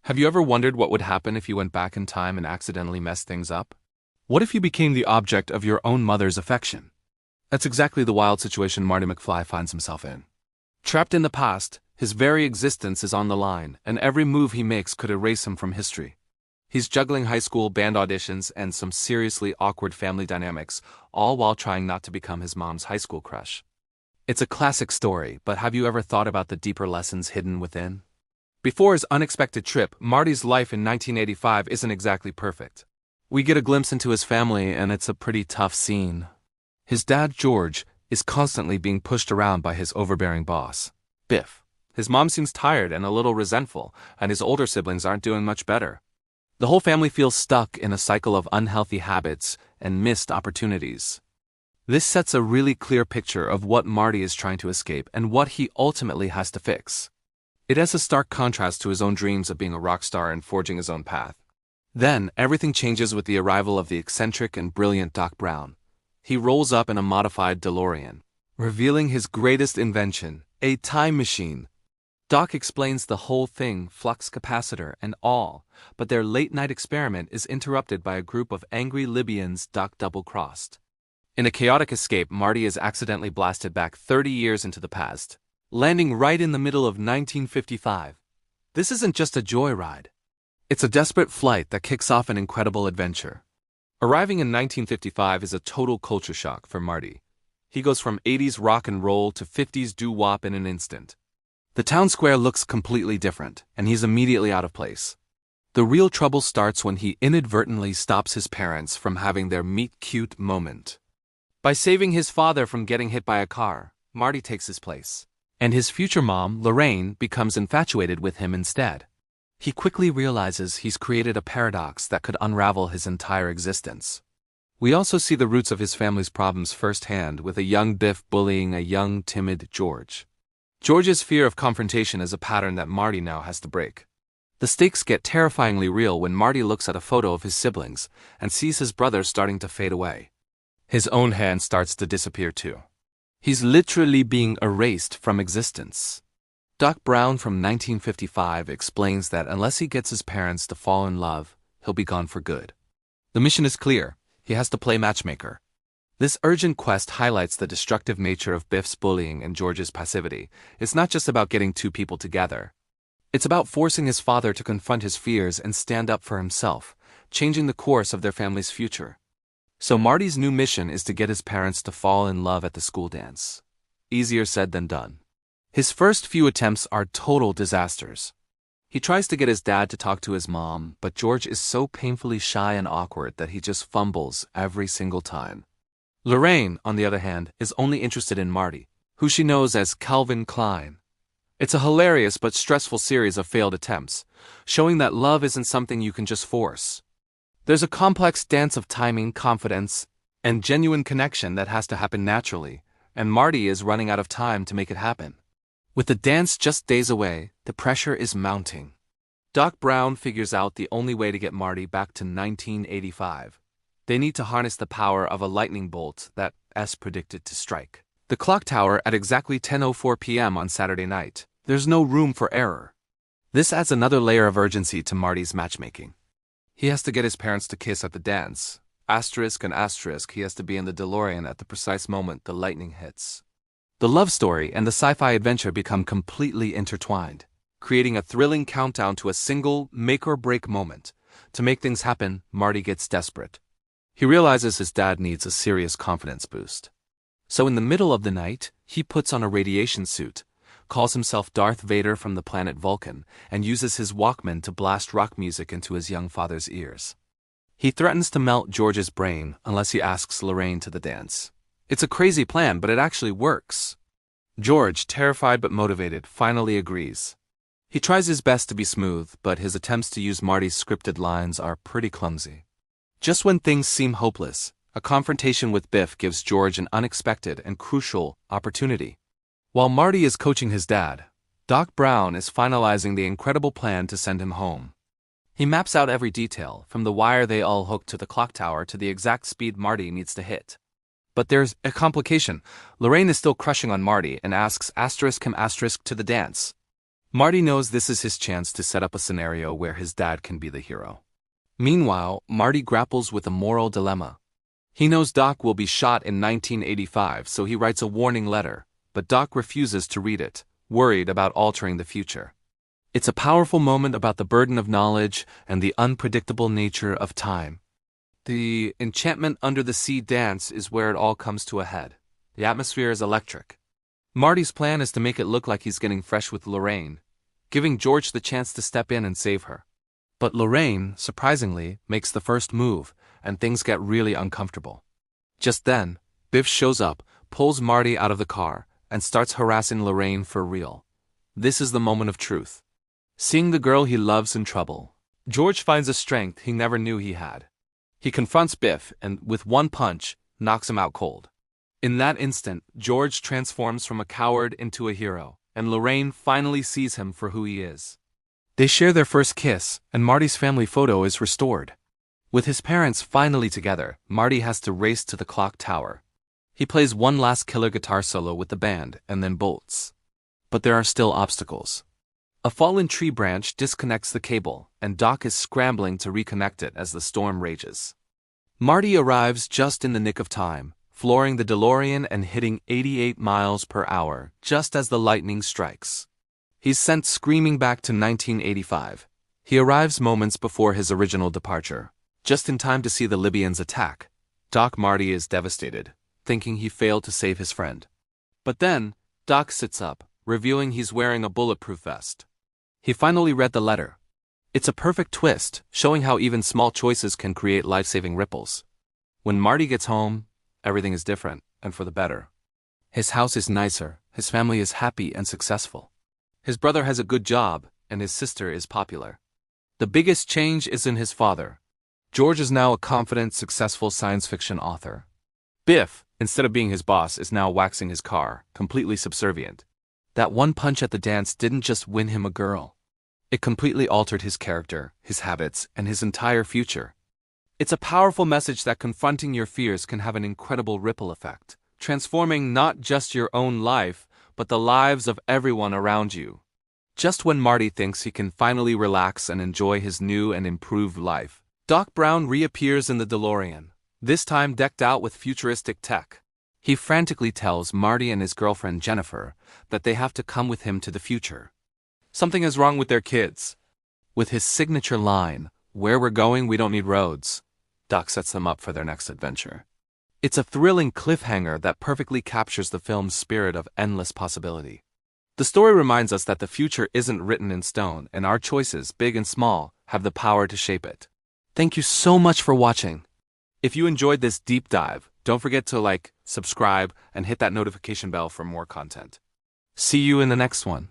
Have you ever wondered what would happen if you went back in time and accidentally messed things up? What if you became the object of your own mother's affection? That's exactly the wild situation Marty McFly finds himself in. Trapped in the past, his very existence is on the line, and every move he makes could erase him from history. He's juggling high school band auditions and some seriously awkward family dynamics, all while trying not to become his mom's high school crush. It's a classic story, but have you ever thought about the deeper lessons hidden within? Before his unexpected trip, Marty's life in 1985 isn't exactly perfect. We get a glimpse into his family, and it's a pretty tough scene. His dad, George, is constantly being pushed around by his overbearing boss, Biff. His mom seems tired and a little resentful, and his older siblings aren't doing much better. The whole family feels stuck in a cycle of unhealthy habits and missed opportunities. This sets a really clear picture of what Marty is trying to escape and what he ultimately has to fix. It has a stark contrast to his own dreams of being a rock star and forging his own path. Then, everything changes with the arrival of the eccentric and brilliant Doc Brown. He rolls up in a modified DeLorean, revealing his greatest invention, a time machine. Doc explains the whole thing, flux capacitor and all, but their late-night experiment is interrupted by a group of angry Libyans Doc double-crossed. In a chaotic escape, Marty is accidentally blasted back 30 years into the past, landing right in the middle of 1955. This isn't just a joyride. It's a desperate flight that kicks off an incredible adventure. Arriving in 1955 is a total culture shock for Marty. He goes from 80s rock and roll to 50s doo-wop in an instant. The town square looks completely different, and he's immediately out of place. The real trouble starts when he inadvertently stops his parents from having their meet-cute moment. By saving his father from getting hit by a car, Marty takes his place, and his future mom, Lorraine, becomes infatuated with him instead. He quickly realizes he's created a paradox that could unravel his entire existence. We also see the roots of his family's problems firsthand, with a young Biff bullying a young, timid George. George's fear of confrontation is a pattern that Marty now has to break. The stakes get terrifyingly real when Marty looks at a photo of his siblings and sees his brother starting to fade away. His own hand starts to disappear too. He's literally being erased from existence. Doc Brown from 1955 explains that unless he gets his parents to fall in love, he'll be gone for good. The mission is clear. He has to play matchmaker. This urgent quest highlights the destructive nature of Biff's bullying and George's passivity. It's not just about getting two people together. It's about forcing his father to confront his fears and stand up for himself, changing the course of their family's future. So Marty's new mission is to get his parents to fall in love at the school dance. Easier said than done. His first few attempts are total disasters. He tries to get his dad to talk to his mom, but George is so painfully shy and awkward that he just fumbles every single time. Lorraine, on the other hand, is only interested in Marty, who she knows as Calvin Klein. It's a hilarious but stressful series of failed attempts, showing that love isn't something you can just force. There's a complex dance of timing, confidence, and genuine connection that has to happen naturally, and Marty is running out of time to make it happen. With the dance just days away, the pressure is mounting. Doc Brown figures out the only way to get Marty back to 1985. They need to harness the power of a lightning bolt that S predicted to strike the clock tower at exactly 10:04 p.m. on Saturday night. There's no room for error. This adds another layer of urgency to Marty's matchmaking. He has to get his parents to kiss at the dance. Asterisk and asterisk, he has to be in the DeLorean at the precise moment the lightning hits. The love story and the sci-fi adventure become completely intertwined, creating a thrilling countdown to a single make-or-break moment. To make things happen, Marty gets desperate. He realizes his dad needs a serious confidence boost. So in the middle of the night, he puts on a radiation suit, calls himself Darth Vader from the planet Vulcan, and uses his Walkman to blast rock music into his young father's ears. He threatens to melt George's brain unless he asks Lorraine to the dance. It's a crazy plan, but it actually works. George, terrified but motivated, finally agrees. He tries his best to be smooth, but his attempts to use Marty's scripted lines are pretty clumsy. Just when things seem hopeless, a confrontation with Biff gives George an unexpected and crucial opportunity. While Marty is coaching his dad, Doc Brown is finalizing the incredible plan to send him home. He maps out every detail, from the wire they all hook to the clock tower to the exact speed Marty needs to hit. But there's a complication. Lorraine is still crushing on Marty and asks him to the dance. Marty knows this is his chance to set up a scenario where his dad can be the hero. Meanwhile, Marty grapples with a moral dilemma. He knows Doc will be shot in 1985, so he writes a warning letter, but Doc refuses to read it, worried about altering the future. It's a powerful moment about the burden of knowledge and the unpredictable nature of time. The enchantment under the sea dance is where it all comes to a head. The atmosphere is electric. Marty's plan is to make it look like he's getting fresh with Lorraine, giving George the chance to step in and save her. But Lorraine, surprisingly, makes the first move, and things get really uncomfortable. Just then, Biff shows up, pulls Marty out of the car, and starts harassing Lorraine for real. This is the moment of truth. Seeing the girl he loves in trouble, George finds a strength he never knew he had. He confronts Biff and, with one punch, knocks him out cold. In that instant, George transforms from a coward into a hero, and Lorraine finally sees him for who he is. They share their first kiss, and Marty's family photo is restored. With his parents finally together, Marty has to race to the clock tower. He plays one last killer guitar solo with the band and then bolts. But there are still obstacles. A fallen tree branch disconnects the cable, and Doc is scrambling to reconnect it as the storm rages. Marty arrives just in the nick of time, flooring the DeLorean and hitting 88 miles per hour just as the lightning strikes. He's sent screaming back to 1985. He arrives moments before his original departure, just in time to see the Libyans attack. Doc Marty is devastated, thinking he failed to save his friend. But then, Doc sits up, revealing he's wearing a bulletproof vest. He finally read the letter. It's a perfect twist, showing how even small choices can create life-saving ripples. When Marty gets home, everything is different, and for the better. His house is nicer, his family is happy and successful. His brother has a good job, and his sister is popular. The biggest change is in his father. George is now a confident, successful science fiction author. Biff, instead of being his boss, is now waxing his car, completely subservient. That one punch at the dance didn't just win him a girl. It completely altered his character, his habits, and his entire future. It's a powerful message that confronting your fears can have an incredible ripple effect, transforming not just your own life, but the lives of everyone around you. Just when Marty thinks he can finally relax and enjoy his new and improved life, Doc Brown reappears in the DeLorean, this time decked out with futuristic tech. He frantically tells Marty and his girlfriend Jennifer that they have to come with him to the future. Something is wrong with their kids. With his signature line, "Where we're going, we don't need roads," Doc sets them up for their next adventure. It's a thrilling cliffhanger that perfectly captures the film's spirit of endless possibility. The story reminds us that the future isn't written in stone, and our choices, big and small, have the power to shape it. Thank you so much for watching. If you enjoyed this deep dive, don't forget to like, subscribe, and hit that notification bell for more content. See you in the next one.